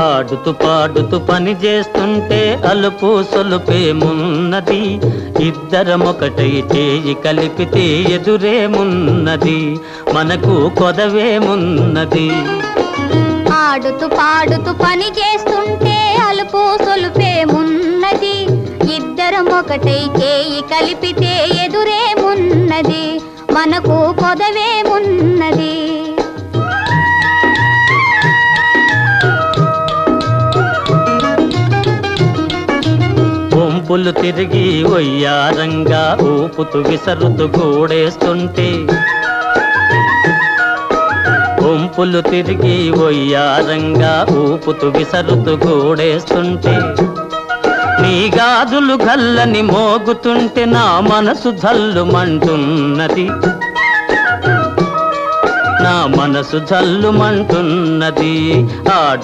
ఆడుతూ పాడుతూ పని చేస్తుంటే అలుపు సొలుపేమున్నది, ఇద్దరమొకటై చేయి కలిపితే ఎదురేమున్నది, మనకు కొదవేమున్నది. ఆడుతూ పాడుతూ పని చేస్తుంటే అలుపు సొలుపేమున్నది, ఇద్దరం ఒకటై చేయి కలిపితే ఎదురేమున్నది, మనకు కొదవేమున్నది. వంపులు తిరిగి ఒయ్యారంగా ఊపుతూ విసరుతూ గూడేస్తుంటే, వంపులు తిరిగి ఒయ్యారంగా ఊపుతూ విసరుతూ గూడేస్తుంటే, నీ గాజులు గల్లని మోగుతుంటే నా మనసు జల్లుమంటున్నది, నా మనసు జల్లుమంటున్నది.